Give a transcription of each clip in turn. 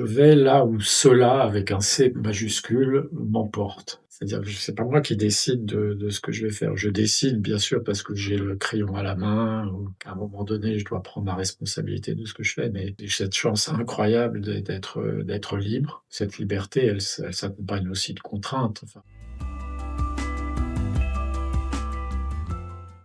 Je vais là où cela, avec un C majuscule, m'emporte. C'est-à-dire que c'est pas moi qui décide de ce que je vais faire. Je décide, bien sûr, parce que j'ai le crayon à la main ou qu'à un moment donné, je dois prendre ma responsabilité de ce que je fais, mais j'ai cette chance incroyable d'être libre. Cette liberté, elle s'accompagne aussi de contraintes, enfin.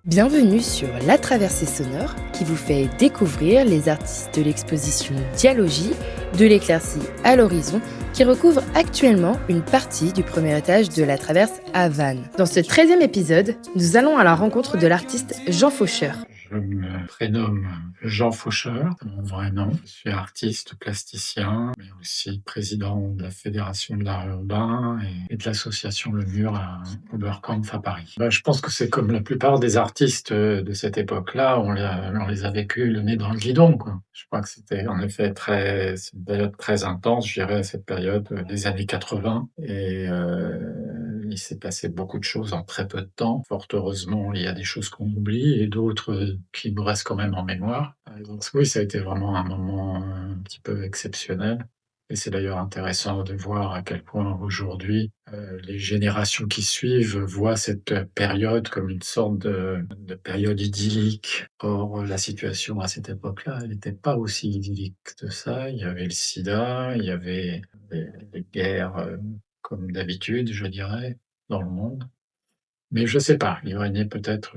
Bienvenue sur La Traversée sonore qui vous fait découvrir les artistes de l'exposition Dialogie de l'éclaircie à l'horizon qui recouvre actuellement une partie du premier étage de la traverse à Vannes. Dans ce 13e épisode, nous allons à la rencontre de l'artiste Jean Faucheur. Je me prénomme Jean Faucheur, c'est mon vrai nom. Je suis artiste plasticien, mais aussi président de la Fédération de l'art urbain et de l'association Le Mur à Oberkampf à Paris. Je pense que c'est comme la plupart des artistes de cette époque-là, on les a vécus le nez dans le guidon, quoi. Je crois que c'était en effet c'est une période très intense, je dirais, cette période des années 80. Il s'est passé beaucoup de choses en très peu de temps. Fort heureusement, il y a des choses qu'on oublie et d'autres qui nous restent quand même en mémoire. Donc oui, ça a été vraiment un moment un petit peu exceptionnel. Et c'est d'ailleurs intéressant de voir à quel point aujourd'hui, les générations qui suivent voient cette période comme une sorte de période idyllique. Or, la situation à cette époque-là, elle n'était pas aussi idyllique que ça. Il y avait le sida, il y avait les guerres, comme d'habitude, je dirais, dans le monde. Mais je sais pas, il régnait peut-être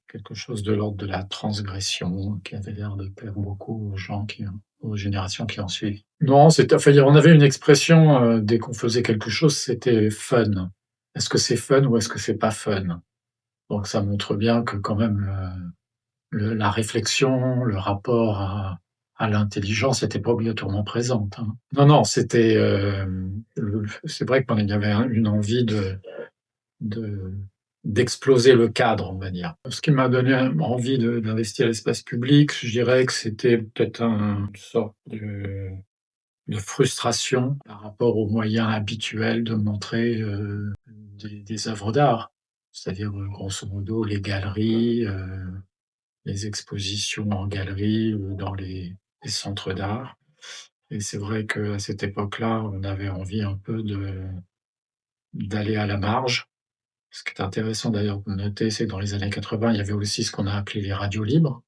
quelque chose de l'ordre de la transgression qui avait l'air de plaire beaucoup aux générations qui ont suivi. Non, enfin, on avait une expression dès qu'on faisait quelque chose, c'était fun. Est-ce que c'est fun ou est-ce que c'est pas fun? Donc ça montre bien que quand même la réflexion, le rapport à l'intelligence n'était pas obligatoirement présente, hein. Non, non, c'est vrai qu'il y avait une envie de d'exploser le cadre, on va dire. Ce qui m'a donné envie d'investir l'espace public, je dirais que c'était peut-être une sorte de frustration par rapport aux moyens habituels de montrer des œuvres d'art. C'est-à-dire, grosso modo, les galeries, les expositions en galerie ou dans les centres d'art. Et c'est vrai qu'à cette époque-là, on avait envie un peu d'aller à la marge. Ce qui est intéressant d'ailleurs de noter, c'est que dans les années 80, il y avait aussi ce qu'on a appelé les radios libres,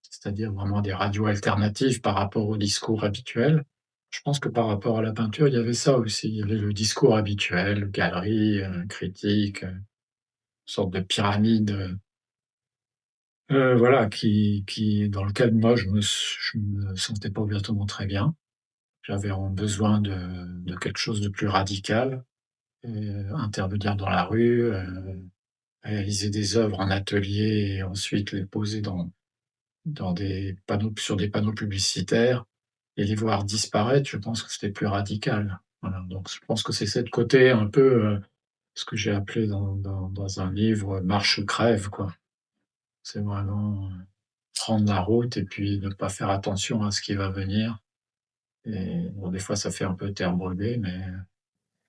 c'est-à-dire vraiment des radios alternatives par rapport au discours habituel. Je pense que par rapport à la peinture, il y avait ça aussi. Il y avait le discours habituel, galerie, critique, une sorte de pyramide, voilà, dans lequel moi je me sentais pas ouvertement très bien. J'avais besoin de quelque chose de plus radical, intervenir dans la rue, réaliser des œuvres en atelier et ensuite les poser dans des panneaux sur des panneaux publicitaires et les voir disparaître, je pense que c'était plus radical. Voilà, donc je pense que c'est cette côté un peu, ce que j'ai appelé dans un livre, «marche ou crève», quoi. C'est vraiment, prendre la route et puis ne pas faire attention à ce qui va venir et bon, des fois ça fait un peu terre brûlée, mais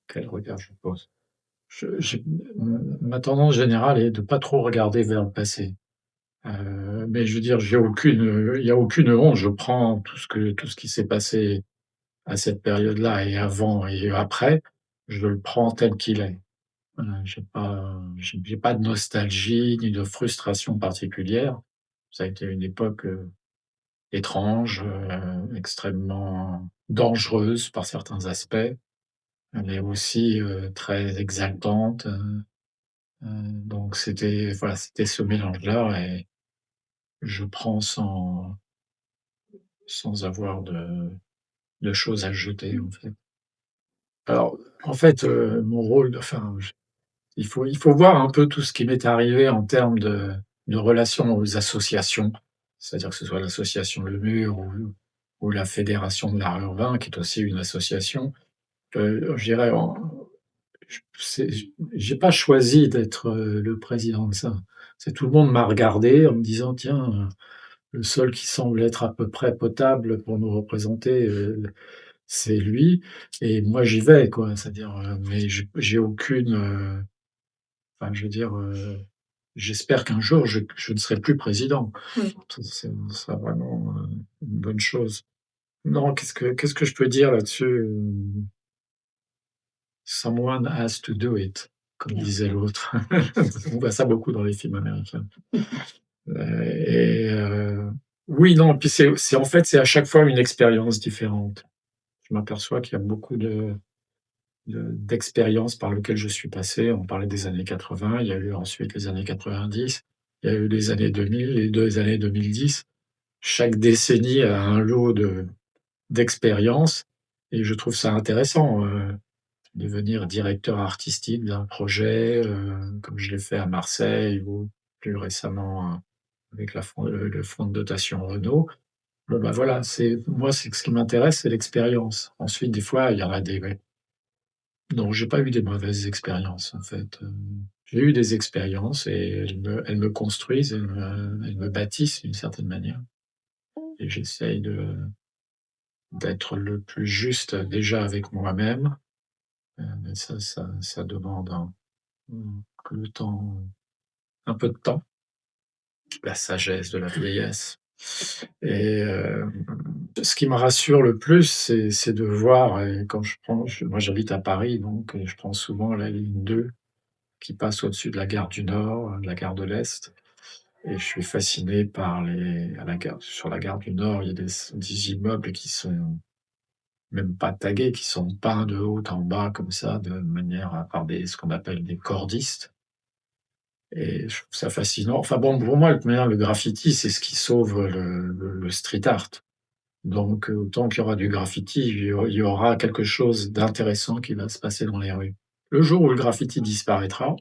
quel regard je pose. J'ai ma tendance générale est de pas trop regarder vers le passé. Mais je veux dire, il y a aucune honte. Je prends tout ce qui s'est passé à cette période-là et avant et après, je le prends tel qu'il est. Voilà, j'ai pas de nostalgie ni de frustration particulière. Ça a été une époque, étrange, extrêmement dangereuse par certains aspects, mais aussi, très exaltante, donc c'était ce mélange-là et je prends sans avoir de choses à jeter, en fait. Alors, en fait, mon rôle, enfin, il faut voir un peu tout ce qui m'est arrivé en termes de relation aux associations. C'est-à-dire que ce soit l'association Le Mur ou la Fédération de l'art urbain, qui est aussi une association. Je dirais en je c'est j'ai pas choisi d'être, le président de ça. C'est tout le monde m'a regardé en me disant: «Tiens, le seul qui semble être à peu près potable pour nous représenter, c'est lui et moi j'y vais quoi». C'est-à-dire, mais j'ai aucune, enfin je veux dire, j'espère qu'un jour je ne serai plus président. Ce serait vraiment, une bonne chose. Non, qu'est-ce que je peux dire là-dessus? «Someone has to do it», comme disait l'autre. On voit ça beaucoup dans les films américains. Et oui, non, puis c'est en fait, c'est à chaque fois une expérience différente. Je m'aperçois qu'il y a beaucoup d'expériences par lesquelles je suis passé. On parlait des années 80, il y a eu ensuite les années 90, il y a eu les années 2000, les 2 années 2010. Chaque décennie a un lot d'expériences et je trouve ça intéressant, devenir directeur artistique d'un projet, comme je l'ai fait à Marseille ou plus récemment, avec le fonds de dotation Renault. Bon, bah, voilà, c'est moi, c'est ce qui m'intéresse, c'est l'expérience. Ensuite, des fois, il y en a des ouais, non, j'ai pas eu des mauvaises expériences, en fait, j'ai eu des expériences et elles me construisent, elles me bâtissent d'une certaine manière et j'essaye d'être le plus juste déjà avec moi-même, mais ça demande le temps, un peu de temps, la sagesse de la vieillesse et ce qui me rassure le plus, c'est de voir et quand moi j'habite à Paris donc je prends souvent la ligne 2 qui passe au-dessus de la gare du Nord, de la gare de l'Est et je suis fasciné par les à la gare sur la gare du Nord, il y a des immeubles qui sont même pas tagués, qui sont peints de haut en bas comme ça, de manière à par des ce qu'on appelle des cordistes et je trouve ça fascinant. Enfin bon, pour moi, de toute manière, le graffiti, c'est ce qui sauve le street art. Donc tant qu'il y aura du graffiti, il y aura quelque chose d'intéressant qui va se passer dans les rues. Le jour où le graffiti disparaîtra,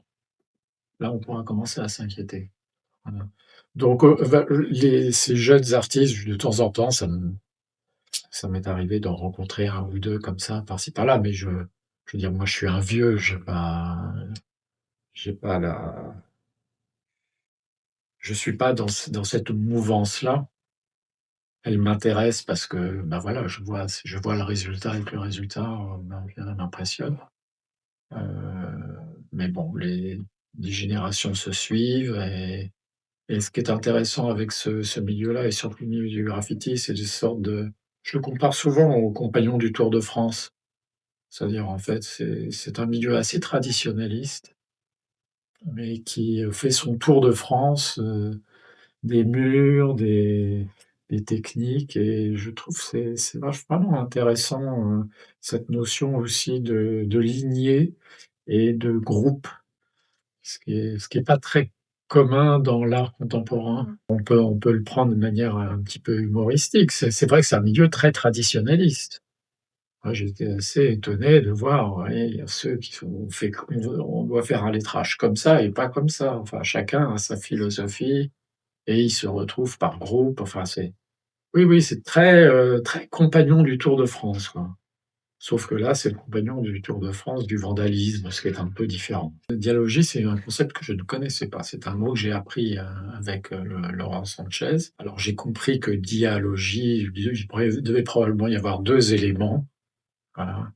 là, on pourra commencer à s'inquiéter. Voilà. Donc ces jeunes artistes, de temps en temps, ça m'est arrivé d'en rencontrer un ou 2 comme ça, par-ci par-là, mais je veux dire, moi, je suis un vieux, j'ai pas la je suis pas dans cette mouvance-là. Elle m'intéresse parce que, bah, voilà, je vois le résultat et que le résultat, m'impressionne. Mais bon, les générations se suivent et ce qui est intéressant avec ce milieu-là et surtout le milieu du graffiti, c'est des sortes de je le compare souvent aux compagnons du Tour de France. C'est-à-dire, en fait, c'est un milieu assez traditionnaliste, mais qui, fait son tour de France, des murs, des techniques et je trouve que c'est vraiment intéressant, cette notion aussi de lignée et de groupe, ce qui est pas très commun dans l'art contemporain. On peut le prendre de manière un petit peu humoristique. C'est vrai que c'est un milieu très traditionnaliste. Moi, j'étais assez étonné de voir, ouais, il y a ceux qui ont fait on doit faire un lettrage comme ça et pas comme ça. Enfin, chacun a sa philosophie et ils se retrouvent par groupe. Enfin, oui, oui, c'est très compagnon du Tour de France, quoi. Sauf que là, c'est le compagnon du Tour de France du vandalisme, ce qui est un peu différent. La dialogie, c'est un concept que je ne connaissais pas. C'est un mot que j'ai appris, avec, Laurent Sanchez. Alors j'ai compris que dialogie, il devait probablement y avoir 2 éléments, voilà.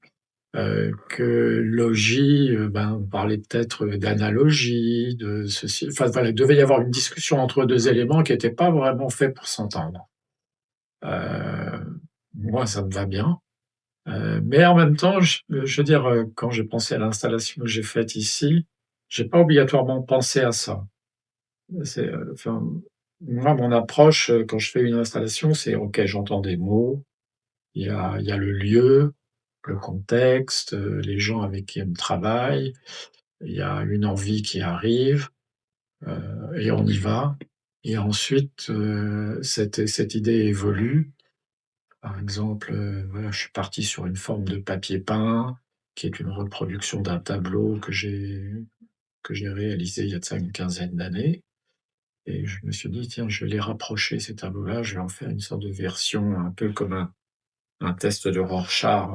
Que logis, ben, on parlait peut-être d'analogie, de ceci, enfin voilà, il devait y avoir une discussion entre 2 éléments qui étaient pas vraiment faits pour s'entendre. Moi, ça me va bien, mais en même temps, je veux dire, quand j'ai pensé à l'installation que j'ai faite ici, j'ai pas obligatoirement pensé à ça. Enfin, moi, mon approche, quand je fais une installation, c'est OK, j'entends des mots, il y a le lieu, le contexte, les gens avec qui on travaille, il y a une envie qui arrive, et on y va et ensuite, cette idée évolue. Par exemple, voilà, je suis parti sur une forme de papier peint, qui est une reproduction d'un tableau que j'ai réalisé il y a de ça une quinzaine d'années et je me suis dit: «Tiens, je vais les rapprocher ces tableaux-là, je vais en faire une sorte de version un peu comme un test de Rorschach,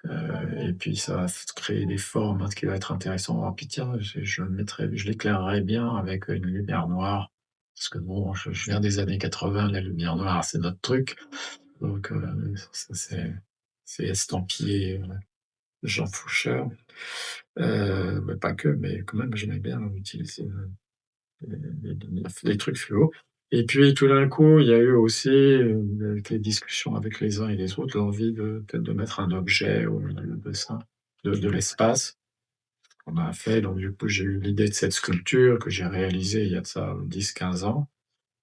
et puis ça va créer des formes, ce qui va être intéressant. Ah puis tiens, je l'éclairerai bien avec une lumière noire». Parce que bon, je viens des années 80, la lumière noire, c'est notre truc. Donc ça c'est estampillé, Jean Faucheur. Mais pas que, mais quand même j'aimais bien utiliser, les trucs fluo. Et puis tout d'un coup, il y a eu aussi, avec les discussions avec les uns et les autres, l'envie de peut-être de mettre un objet au milieu de ça, de l'espace. On a fait donc du coup, j'ai eu l'idée de cette sculpture que j'ai réalisée il y a de ça 10-15 ans,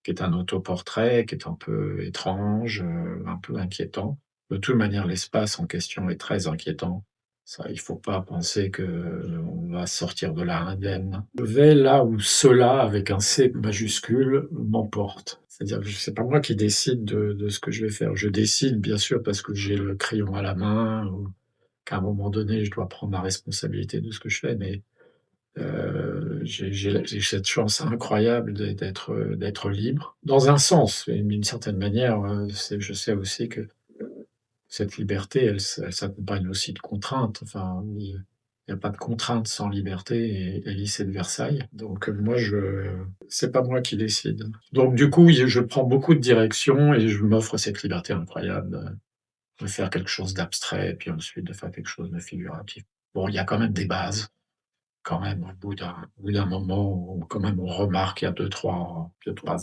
qui est un autoportrait, qui est un peu étrange, un peu inquiétant. De toute manière, l'espace en question est très inquiétant. Ça, il faut pas penser qu'on va sortir de là indemne. Je vais là où cela, avec un C majuscule, m'emporte. C'est-à-dire que c'est pas moi qui décide de ce que je vais faire. Je décide, bien sûr, parce que j'ai le crayon à la main ou qu'à un moment donné, je dois prendre la responsabilité de ce que je fais, mais j'ai cette chance incroyable d'être libre, dans un sens, mais d'une certaine manière, je sais aussi que cette liberté, elle s'accompagne aussi de contraintes. Enfin, il y a pas de contrainte sans liberté et Élysée de Versailles. Donc, moi, c'est pas moi qui décide. Donc du coup, je prends beaucoup de direction et je m'offre cette liberté incroyable de faire quelque chose d'abstrait, puis ensuite de faire quelque chose de figuratif. Bon, il y a quand même des bases. Quand même, au bout d'un moment, quand même, on remarque qu'il y a deux trois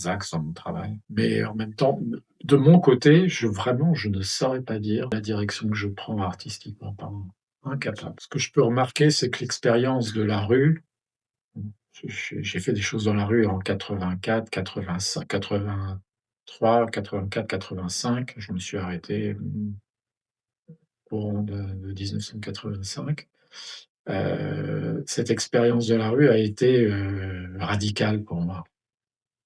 axes dans mon travail. Mais en même temps, de mon côté, vraiment, je ne saurais pas dire la direction que je prends artistiquement parlant. Incapable. Ce que je peux remarquer, c'est que l'expérience de la rue, j'ai fait des choses dans la rue en 84, 85, 83, 84, 85. Je me suis arrêté au courant de 1985. Cette expérience de la rue a été, radicale pour moi.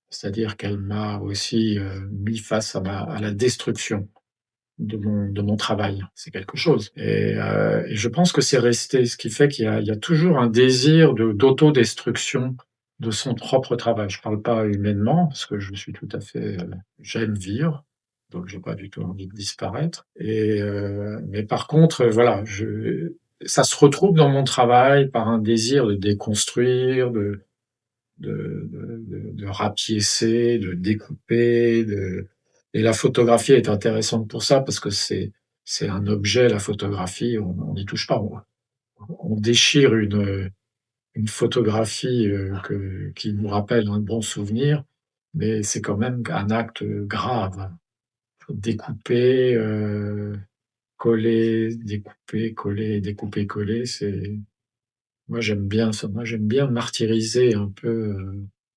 C'est-à-dire qu'elle m'a aussi, mis face à la destruction de mon travail. C'est quelque chose et je pense que c'est resté, ce qui fait qu'il y a toujours un désir d'autodestruction de son propre travail. Je parle pas humainement parce que je suis tout à fait, j'aime vivre, donc j'ai pas du tout envie de disparaître mais par contre, voilà, ça se retrouve dans mon travail par un désir de déconstruire, de rapiécer, de découper, et la photographie est intéressante pour ça parce que c'est un objet, la photographie, on n'y touche pas. On déchire une photographie qui nous rappelle un bon souvenir, mais c'est quand même un acte grave. Faut découper, coller, découper, coller, découper, coller, moi, j'aime bien ça. Moi, j'aime bien martyriser un peu,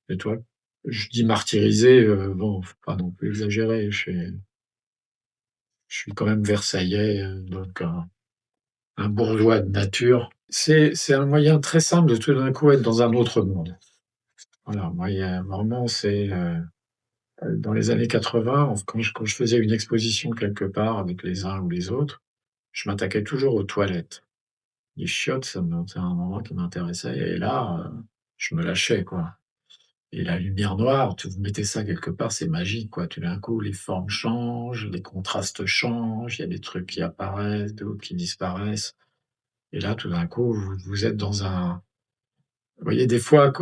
les toiles. Je dis martyriser, bon, faut pas non plus exagérer. Je suis quand même versaillais, donc un bourgeois de nature. C'est un moyen très simple de tout d'un coup être dans un autre monde. Voilà, moi, il y a vraiment dans les années 80, quand je faisais une exposition quelque part avec les uns ou les autres, je m'attaquais toujours aux toilettes. Les chiottes, c'est un endroit qui m'intéressait et là, je me lâchais, quoi. Et la lumière noire, vous mettez ça quelque part, c'est magique, quoi. Tout d'un coup, les formes changent, les contrastes changent, il y a des trucs qui apparaissent, d'autres qui disparaissent. Et là, tout d'un coup, vous êtes dans un vous voyez, des fois,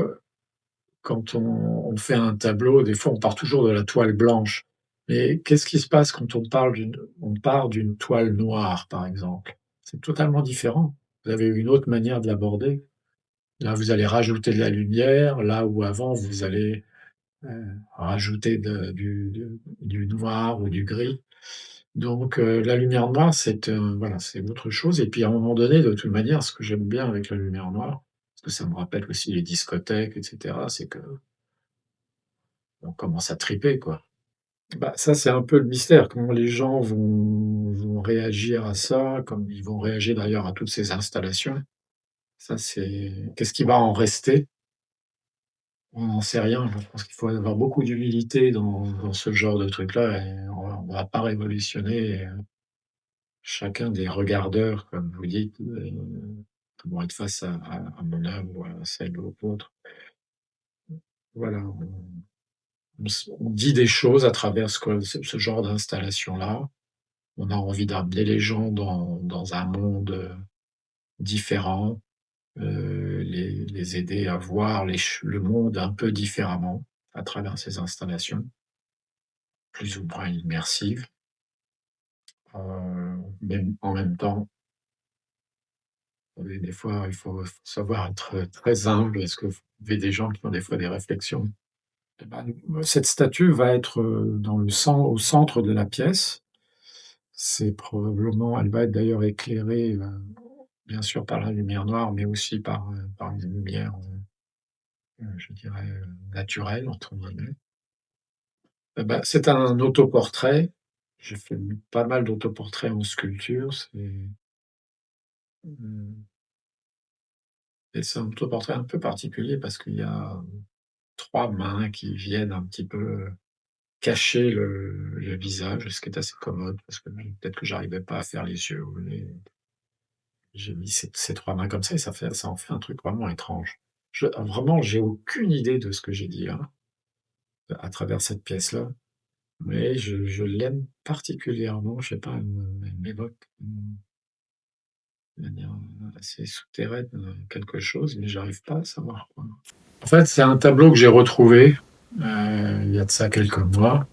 quand on fait un tableau, des fois, on part toujours de la toile blanche. Mais qu'est-ce qui se passe quand on part d'une toile noire, par exemple? C'est totalement différent. Vous avez une autre manière de l'aborder. Là, vous allez rajouter de la lumière, là où avant vous allez rajouter du noir ou du gris. Donc la lumière noire, voilà, c'est autre chose et puis à un moment donné, de toute manière, ce que j'aime bien avec la lumière noire, parce que ça me rappelle aussi les discothèques et cetera, c'est qu'on commence à triper, quoi. Bah, ça, c'est un peu le mystère, comment les gens vont réagir à ça, comme ils vont réagir d'ailleurs à toutes ces installations. Ça, qu'est-ce qui va en rester? On n'en sait rien. Je pense qu'il faut avoir beaucoup d'humilité dans ce genre de truc-là et on va pas révolutionner, chacun des regardeurs, comme vous dites, vont être face à mon œuvre ou à celle de l'autre. Voilà, on dit des choses à travers ce genre d'installation-là. On a envie d'amener les gens dans un monde, différent, les aider à voir le monde un peu différemment à travers ces installations. Plus ou moins immersive, même en même temps, des fois, il faut savoir être très humble parce que vous avez des gens qui ont des fois des réflexions Et ben, cette statue va être, au centre de la pièce. C'est probablement Elle va être d'ailleurs éclairée, bien sûr par la lumière noire, mais aussi par une lumière, je dirais, «naturelle» entre guillemets. Et bah, c'est un autoportrait. J'ai fait pas mal d'autoportraits en sculpture. Mmh c'est un autoportrait un peu particulier parce qu'il y a 3 mains qui viennent un petit peu cacher le visage, ce qui est assez commode parce que peut-être que j'arrivais pas à faire les yeux ou les j'ai mis ces 3 mains comme ça et ça en fait un truc vraiment étrange. Vraiment, j'ai aucune idée de ce que j'ai dit là, à travers cette pièce-là, mais je l'aime particulièrement. Je sais pas, elle m'évoque, de manière, assez souterraine, quelque chose, mais j'arrive pas à savoir quoi. En fait, c'est un tableau que j'ai retrouvé, il y a de ça quelques mois.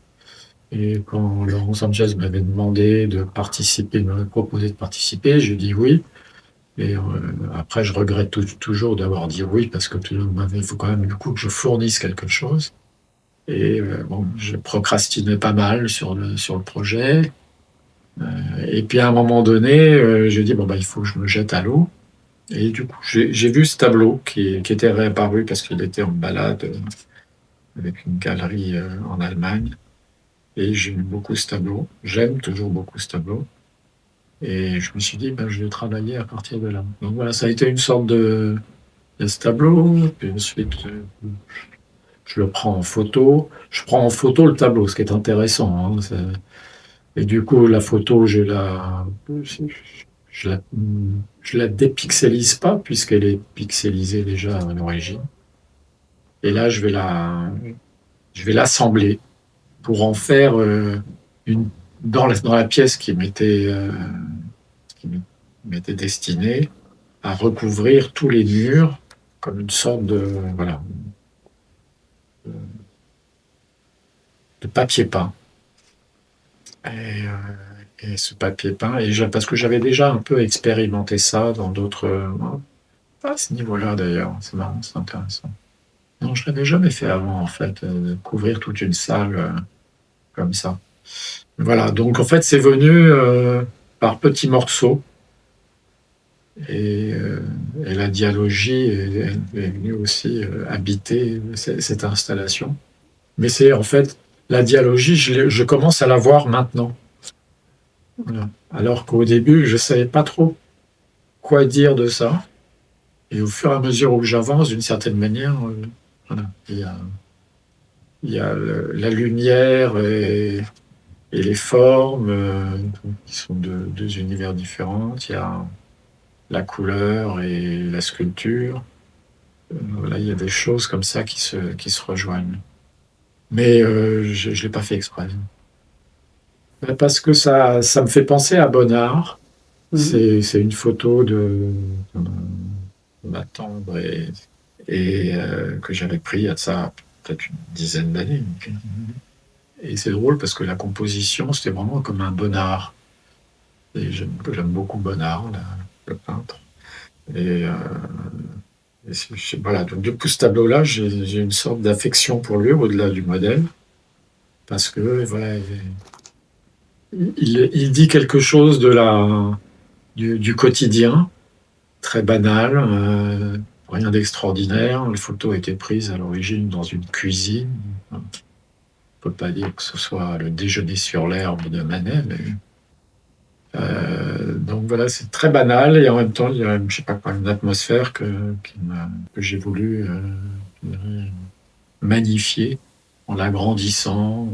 Et quand Laurent Sanchez m'avait demandé de participer, m'avait proposé de participer, j'ai dit oui. Et après, je regrette toujours d'avoir dit oui parce que il faut quand même du coup que je fournisse quelque chose. Et bon, je procrastinais pas mal sur le projet. Et puis à un moment donné, j'ai dit bon bah il faut que je me jette à l'eau. Et du coup, j'ai vu ce tableau qui était réapparu parce qu'il était en balade avec une galerie en Allemagne. Et j'aime beaucoup ce tableau. J'aime toujours beaucoup ce tableau. Et je me suis dit, ben, je vais travailler à partir de là. Donc voilà, ça a été une sorte de... Il y a ce tableau, puis ensuite, je le prends en photo. Je prends en photo le tableau, ce qui est intéressant, hein. Et du coup, la photo, je la, je la dépixelise pas, puisqu'elle est pixelisée déjà à l'origine. Et là, je vais l'assembler pour en faire une, dans la pièce qui m'était destinée à recouvrir tous les murs comme une sorte voilà, de papier peint. Et, ce papier peint, parce que j'avais déjà un peu expérimenté ça dans d'autres, à ce niveau-là d'ailleurs, c'est marrant, c'est intéressant. Non, je l'avais jamais fait avant en fait, de couvrir toute une salle comme ça. Voilà, donc en fait c'est venu par petits morceaux. Et, euh, et la dialogie est venue aussi habiter cette installation. Mais c'est en fait la dialogie, je commence à la voir maintenant. Voilà. Alors qu'au début, je ne savais pas trop quoi dire de ça. Et au fur et à mesure où j'avance, d'une certaine manière, voilà, il y a la lumière et les formes qui sont de deux univers différents. Il y a la couleur et la sculpture. Voilà, il y a des choses comme ça qui se rejoignent. Mais je ne l'ai pas fait exprès. Parce que ça me fait penser à Bonnard. C'est une photo de ma tendre que j'avais pris il y a de ça peut-être une dizaine d'années. Et c'est drôle parce que la composition, c'était vraiment comme un Bonnard. Et j'aime beaucoup Bonnard, le peintre. Et voilà, donc du coup, ce tableau-là, j'ai une sorte d'affection pour lui au-delà du modèle, parce que voilà, il dit quelque chose du quotidien, très banal, rien d'extraordinaire. La photo a été prise à l'origine dans une cuisine. On ne peut pas dire que ce soit le déjeuner sur l'herbe de Manet, mais donc voilà, c'est très banal et en même temps, il y a, je sais pas quoi, une atmosphère que j'ai voulu magnifier en l'agrandissant.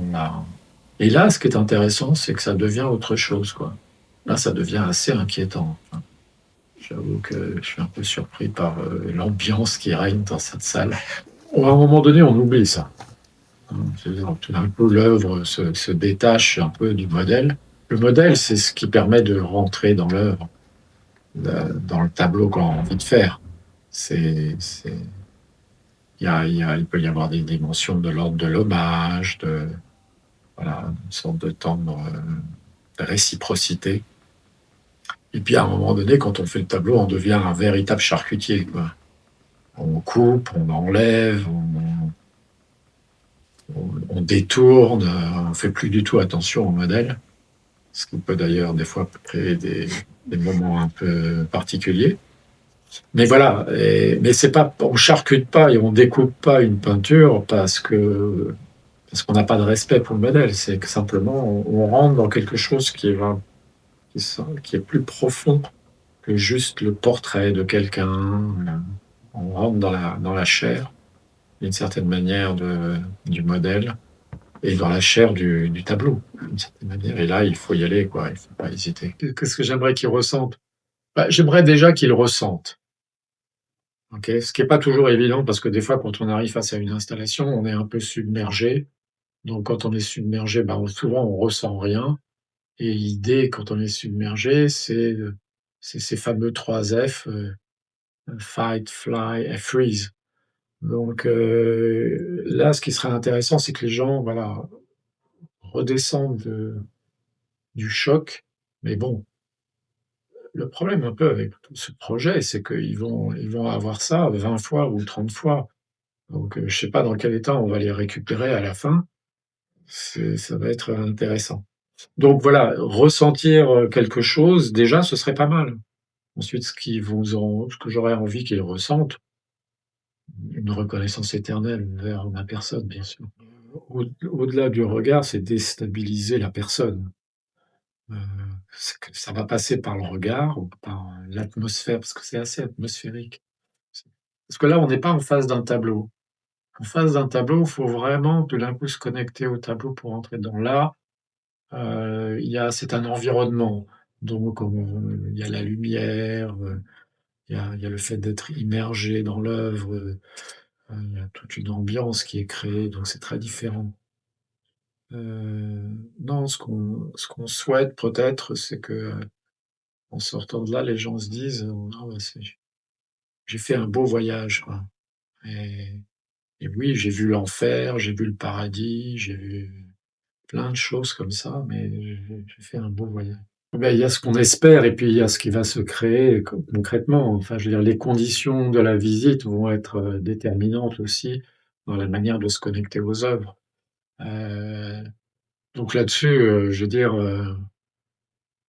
Et là, ce qui est intéressant, c'est que ça devient autre chose, quoi. Là, ça devient assez inquiétant. Enfin, j'avoue que je suis un peu surpris par l'ambiance qui règne dans cette salle. À un moment donné, on oublie ça. Tout d'un coup, l'œuvre se détache un peu du modèle. Le modèle, c'est ce qui permet de rentrer dans l'œuvre, dans le tableau qu'on a envie de faire. Il peut y avoir des dimensions de l'ordre de l'hommage, voilà, une sorte de tendre de réciprocité. Et puis à un moment donné, quand on fait le tableau, on devient un véritable charcutier, quoi. On coupe, on enlève, on détourne, on fait plus du tout attention au modèle, ce qui peut d'ailleurs des fois créer des moments un peu particuliers. Mais voilà, mais c'est pas, on charcute pas et on découpe pas une peinture parce qu'on n'a pas de respect pour le modèle. C'est que simplement on rentre dans quelque chose qui est plus profond que juste le portrait de quelqu'un. On rentre dans la chair, d'une certaine manière, du modèle et dans la chair du tableau, d'une certaine manière. Et là, il faut y aller, quoi. Il faut pas hésiter. Qu'est-ce que j'aimerais qu'ils ressentent? Bah, j'aimerais déjà qu'ils ressentent. Okay, ce qui n'est pas toujours évident parce que des fois, quand on arrive face à une installation, on est un peu submergé. Donc, quand on est submergé, bah, souvent on ressent rien. Et l'idée, quand on est submergé, c'est ces fameux 3 F, fight, fly et freeze. Donc, là, ce qui serait intéressant, c'est que les gens, voilà, redescendent du choc. Mais bon, le problème un peu avec tout ce projet, c'est qu'ils vont avoir ça 20 fois ou 30 fois. Donc, je sais pas dans quel état on va les récupérer à la fin. Ça va être intéressant. Donc voilà, ressentir, quelque chose, déjà, ce serait pas mal. Ensuite, ce que j'aurais envie qu'ils ressentent, une reconnaissance éternelle envers ma personne, bien sûr. Au-delà du regard, c'est déstabiliser la personne. Heu, c'est que ça va passer par le regard ou par l'atmosphère, parce que c'est assez atmosphérique. Parce que là, on n'est pas en face d'un tableau. En face d'un tableau, il faut vraiment tout d'un coup se connecter au tableau pour entrer dans l'art. C'est un environnement, donc il y a la lumière, il y a le fait d'être immergé dans l'œuvre, il y a toute une ambiance qui est créée, donc c'est très différent. Non, ce qu'on souhaite peut-être, c'est que en sortant de là, les gens se disent: «Ah ouais, j'ai fait un beau voyage, quoi». Et et oui, j'ai vu l'enfer, j'ai vu le paradis, j'ai vu plein de choses comme ça, mais j'ai fait un beau voyage. Ben, il y a ce qu'on espère et puis il y a ce qui va se créer concrètement. Enfin, je veux dire, les conditions de la visite vont être, déterminantes aussi dans la manière de se connecter aux œuvres. Heu, donc là-dessus, je veux dire,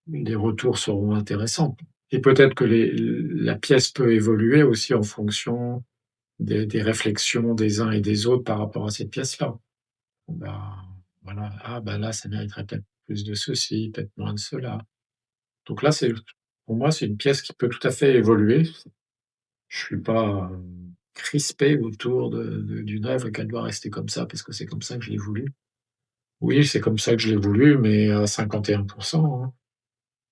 les retours seront intéressants et peut-être que la pièce peut évoluer aussi en fonction des réflexions des uns et des autres par rapport à cette pièce-là. Bah, voilà, ah bah, là, ça mériterait peut-être plus de ceci, peut-être moins de cela. Donc là, pour moi, c'est une pièce qui peut tout à fait évoluer. Je suis pas, crispé autour d'une œuvre et qu'elle doit rester comme ça parce que c'est comme ça que je l'ai voulu. Oui, c'est comme ça que je l'ai voulu, mais à 51, hein.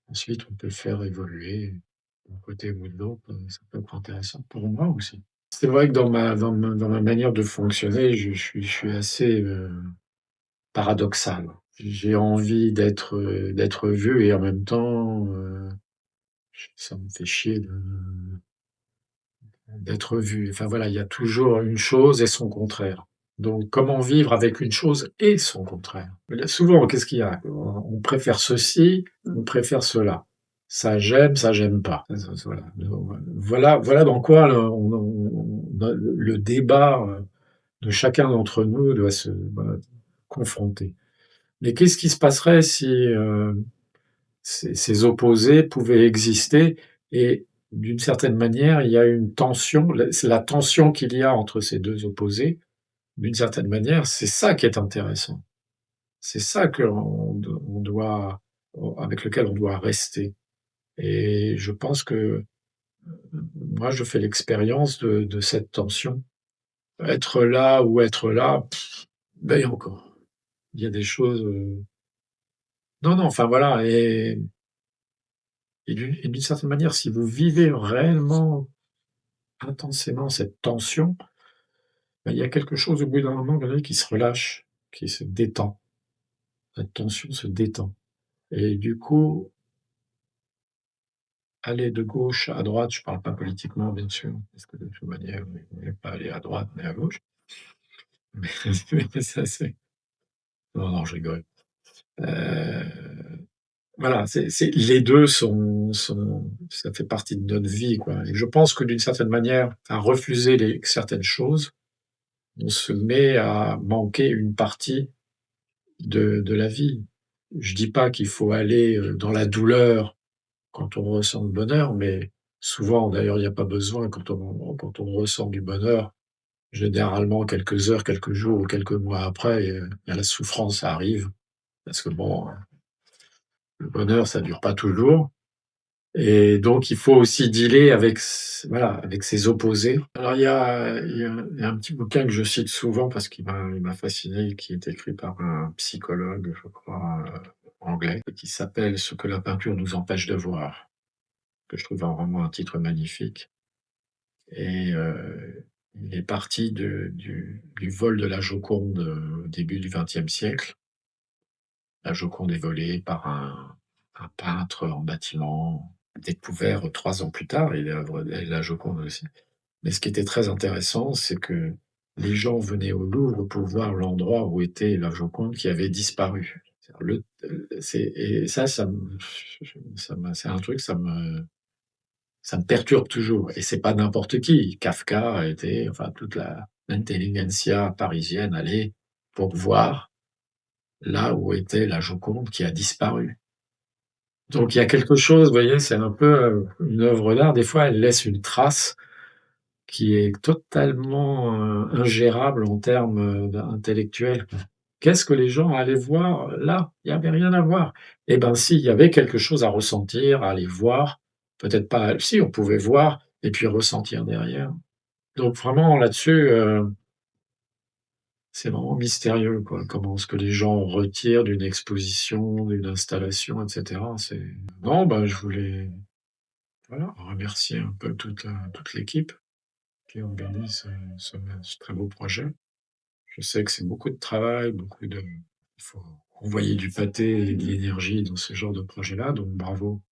Ensuite, on peut le faire évoluer d'un côté ou de l'autre, ça peut être intéressant pour moi aussi. C'est vrai que dans ma manière de fonctionner, je suis assez, paradoxal. J'ai envie d'être vu et en même temps, ça me fait chier d'être vu. Enfin voilà, il y a toujours une chose et son contraire. Donc comment vivre avec une chose et son contraire? Là, souvent, qu'est-ce qu'il y a? On préfère ceci, on préfère cela. Ça j'aime pas. Voilà. Voilà dans quoi le débat, de chacun d'entre nous doit se voilà, confronter. Mais qu'est-ce qui se passerait si, ces opposés pouvaient exister et d'une certaine manière, il y a une tension, c'est la tension qu'il y a entre ces 2 opposés, d'une certaine manière, c'est ça qui est intéressant. C'est ça on doit avec lequel on doit rester et je pense que, moi, je fais l'expérience de cette tension. Être là ou être là, ben, et encore, il y a des choses, non, non, enfin voilà et d'une certaine manière, si vous vivez réellement intensément cette tension, bah, il y a quelque chose au bout d'un moment donné qui se relâche, qui se détend. La tension se détend et du coup, aller de gauche à droite, je parle pas politiquement bien sûr, parce que de toute manière, on n'est pas aller à droite ni à gauche, mais mais ça c'est non, non, je rigole. Heu, voilà, c'est les 2 sont ça fait partie de notre vie, quoi et je pense que d'une certaine manière, à refuser certaines choses, on se met à manquer une partie de la vie. Je dis pas qu'il faut aller, dans la douleur quand on ressent le bonheur, mais souvent d'ailleurs il y a pas besoin quand on ressent du bonheur, généralement quelques heures, quelques jours ou quelques mois après, il y a la souffrance, ça arrive parce que bon, le bonheur ça dure pas toujours. Et donc il faut aussi dealer avec voilà, avec ces opposés. Alors il y a un petit bouquin que je cite souvent parce qu'il m'a fasciné, qui est écrit par un psychologue, je crois, anglais, qui s'appelle «Ce que la peinture nous empêche de voir», que je trouve vraiment un titre magnifique. Et il est parti du vol de la Joconde, au début du XXe siècle. La Joconde est volée par un peintre en bâtiment, découvert 3 ans plus tard, et l'œuvre et la Joconde aussi. Mais ce qui était très intéressant, c'est que les gens venaient au Louvre pour voir l'endroit où était la Joconde qui avait disparu. C'est-à-dire c'est et c'est un truc, ça me perturbe toujours, et c'est pas n'importe qui. Kafka a été, enfin toute l'intelligentsia parisienne allait pour voir là où était la Joconde qui a disparu. Donc il y a quelque chose, vous voyez, c'est un peu, une œuvre d'art, des fois elle laisse une trace qui est totalement, ingérable en termes, intellectuels. Qu'est-ce que les gens allaient voir là? Il y avait rien à voir. Eh ben si, il y avait quelque chose à ressentir, à aller voir, peut-être pas, si, on pouvait voir et puis ressentir derrière. Donc vraiment là-dessus, c'est vraiment mystérieux, quoi, comment ce que les gens retirent d'une exposition, d'une installation, et cetera. C'est non, bah, je voulais, voilà, remercier un peu toute l'équipe qui organise, ce très beau projet. Je sais que c'est beaucoup de travail, il faut envoyer du pâté et de l'énergie dans ce genre de projet-là, donc bravo.